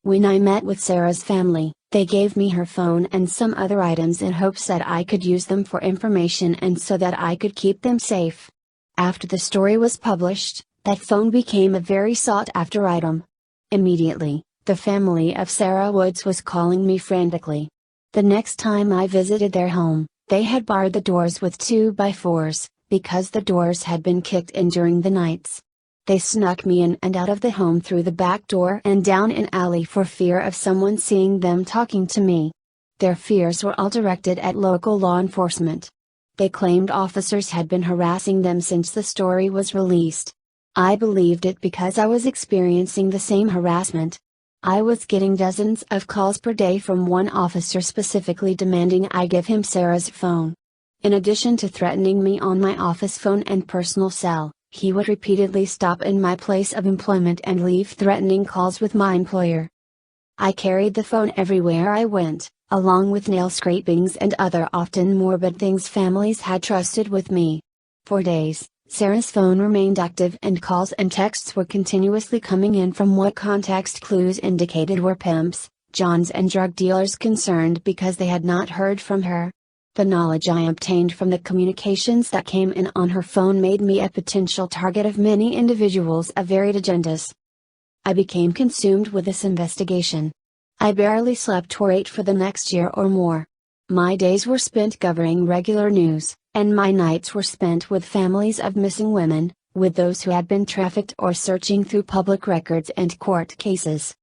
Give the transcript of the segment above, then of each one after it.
When I met with Sarah's family, they gave me her phone and some other items in hopes that I could use them for information and so that I could keep them safe. After the story was published, that phone became a very sought-after item. Immediately, the family of Sarah Woods was calling me frantically. The next time I visited their home, they had barred the doors with 2x4s, because the doors had been kicked in during the nights. They snuck me in and out of the home through the back door and down an alley for fear of someone seeing them talking to me. Their fears were all directed at local law enforcement. They claimed officers had been harassing them since the story was released. I believed it because I was experiencing the same harassment. I was getting dozens of calls per day from one officer specifically demanding I give him Sarah's phone. In addition to threatening me on my office phone and personal cell, he would repeatedly stop in my place of employment and leave threatening calls with my employer. I carried the phone everywhere I went, along with nail scrapings and other often morbid things families had trusted with me. For days, Sarah's phone remained active and calls and texts were continuously coming in from what context clues indicated were pimps, johns and drug dealers concerned because they had not heard from her. The knowledge I obtained from the communications that came in on her phone made me a potential target of many individuals of varied agendas. I became consumed with this investigation. I barely slept or ate for the next year or more. My days were spent covering regular news, and my nights were spent with families of missing women, with those who had been trafficked or searching through public records and court cases.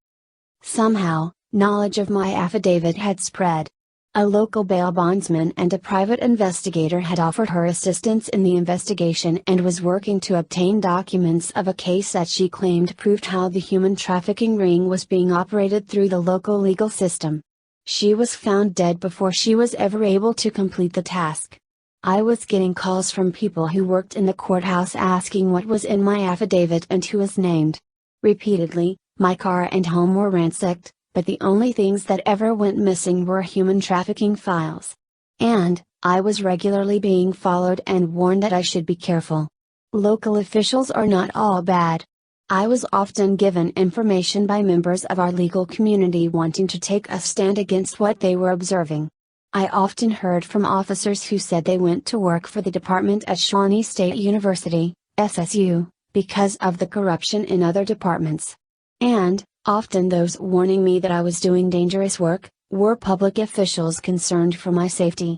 Somehow, knowledge of my affidavit had spread. A local bail bondsman and a private investigator had offered her assistance in the investigation and was working to obtain documents of a case that she claimed proved how the human trafficking ring was being operated through the local legal system. She was found dead before she was ever able to complete the task. I was getting calls from people who worked in the courthouse asking what was in my affidavit and who was named. Repeatedly, my car and home were ransacked, but the only things that ever went missing were human trafficking files. And, I was regularly being followed and warned that I should be careful. Local officials are not all bad. I was often given information by members of our legal community wanting to take a stand against what they were observing. I often heard from officers who said they went to work for the department at Shawnee State University, SSU, because of the corruption in other departments. And, often those warning me that I was doing dangerous work, were public officials concerned for my safety.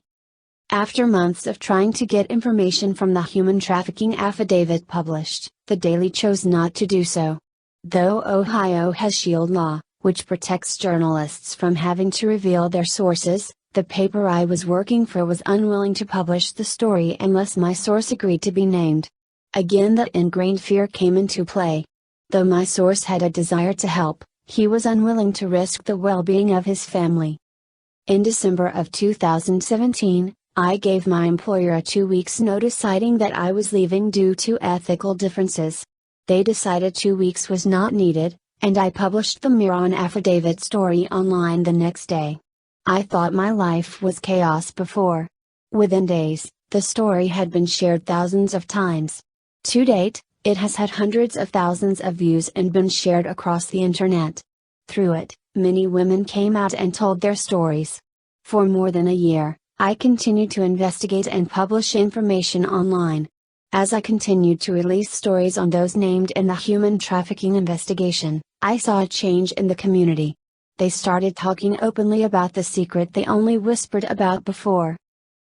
After months of trying to get information from the human trafficking affidavit published, the Daily chose not to do so. Though Ohio has SHIELD law, which protects journalists from having to reveal their sources, the paper I was working for was unwilling to publish the story unless my source agreed to be named. Again, that ingrained fear came into play. Though my source had a desire to help, he was unwilling to risk the well-being of his family. In December of 2017, I gave my employer a 2 weeks notice citing that I was leaving due to ethical differences. They decided 2 weeks was not needed, and I published the Miron affidavit story online the next day. I thought my life was chaos before. Within days, the story had been shared thousands of times. To date, it has had hundreds of thousands of views and been shared across the internet. Through it, many women came out and told their stories. For more than a year, I continued to investigate and publish information online. As I continued to release stories on those named in the human trafficking investigation, I saw a change in the community. They started talking openly about the secret they only whispered about before.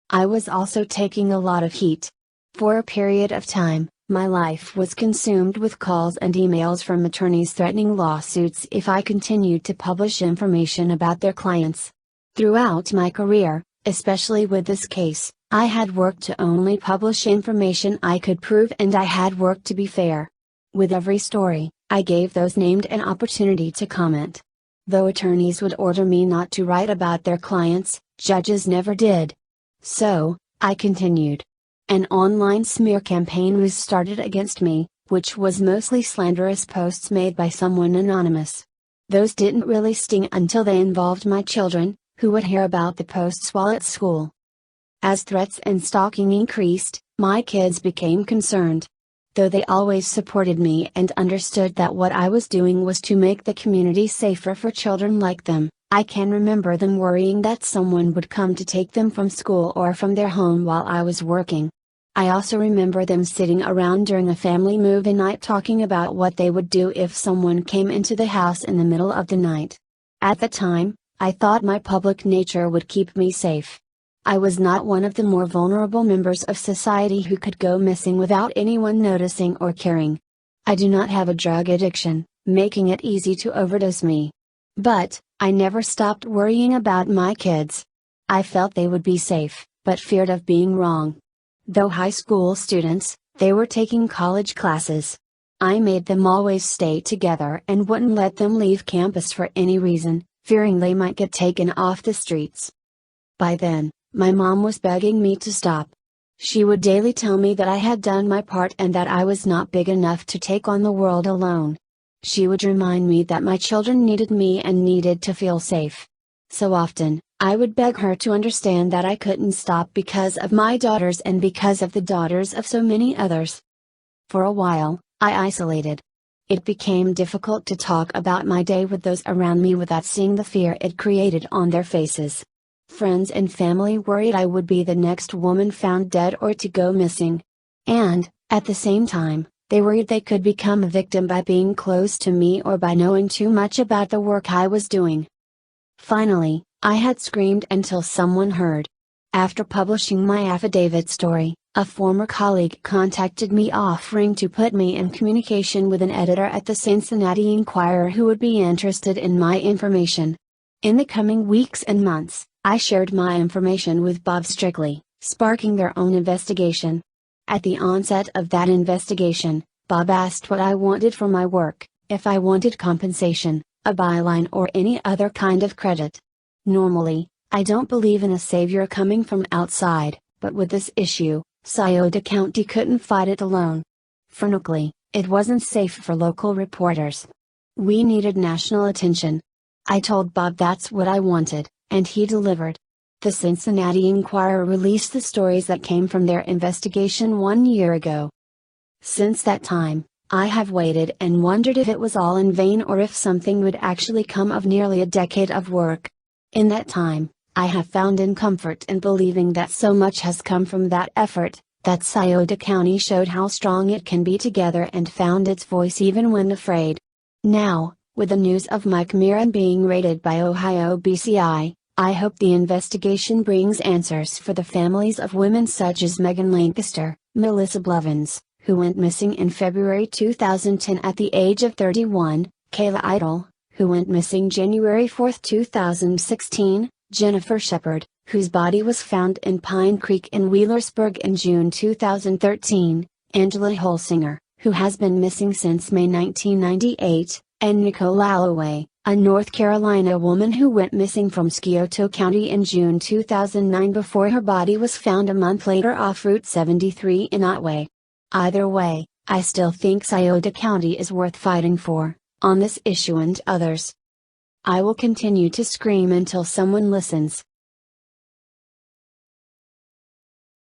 I was also taking a lot of heat. For a period of time, my life was consumed with calls and emails from attorneys threatening lawsuits if I continued to publish information about their clients. Throughout my career, especially with this case, I had worked to only publish information I could prove and I had worked to be fair. With every story, I gave those named an opportunity to comment. Though attorneys would order me not to write about their clients, judges never did. So, I continued. An online smear campaign was started against me, which was mostly slanderous posts made by someone anonymous. Those didn't really sting until they involved my children, who would hear about the posts while at school. As threats and stalking increased, my kids became concerned. Though they always supported me and understood that what I was doing was to make the community safer for children like them, I can remember them worrying that someone would come to take them from school or from their home while I was working. I also remember them sitting around during a family movie night talking about what they would do if someone came into the house in the middle of the night. At the time, I thought my public nature would keep me safe. I was not one of the more vulnerable members of society who could go missing without anyone noticing or caring. I do not have a drug addiction, making it easy to overdose me. But, I never stopped worrying about my kids. I felt they would be safe, but feared of being wrong. Though high school students, they were taking college classes. I made them always stay together and wouldn't let them leave campus for any reason, fearing they might get taken off the streets. By then, my mom was begging me to stop. She would daily tell me that I had done my part and that I was not big enough to take on the world alone. She would remind me that my children needed me and needed to feel safe. So often, I would beg her to understand that I couldn't stop because of my daughters and because of the daughters of so many others. For a while, I isolated. It became difficult to talk about my day with those around me without seeing the fear it created on their faces. Friends and family worried I would be the next woman found dead or to go missing. And, at the same time, they worried they could become a victim by being close to me or by knowing too much about the work I was doing. Finally, I had screamed until someone heard. After publishing my affidavit story, a former colleague contacted me offering to put me in communication with an editor at the Cincinnati Enquirer who would be interested in my information. In the coming weeks and months, I shared my information with Bob Strictly, sparking their own investigation. At the onset of that investigation, Bob asked what I wanted for my work, if I wanted compensation, a byline or any other kind of credit. Normally, I don't believe in a savior coming from outside, but with this issue, Scioto County couldn't fight it alone. Frankly, it wasn't safe for local reporters. We needed national attention. I told Bob that's what I wanted, and he delivered. The Cincinnati Enquirer released the stories that came from their investigation 1 year ago. Since that time, I have waited and wondered if it was all in vain or if something would actually come of nearly a decade of work. In that time, I have found comfort in believing that so much has come from that effort, that Scioto County showed how strong it can be together and found its voice even when afraid. Now, with the news of Mike Mirren being raided by Ohio BCI, I hope the investigation brings answers for the families of women such as Megan Lancaster, Melissa Blevins, who went missing in February 2010 at the age of 31, Kayla Idle, who went missing January 4, 2016, Jennifer Shepard, whose body was found in Pine Creek in Wheelersburg in June 2013, Angela Holsinger, who has been missing since May 1998, and Nicole Alloway, a North Carolina woman who went missing from Scioto County in June 2009 before her body was found a month later off Route 73 in Otway. Either way, I still think Scioto County is worth fighting for, on this issue and others. I will continue to scream until someone listens.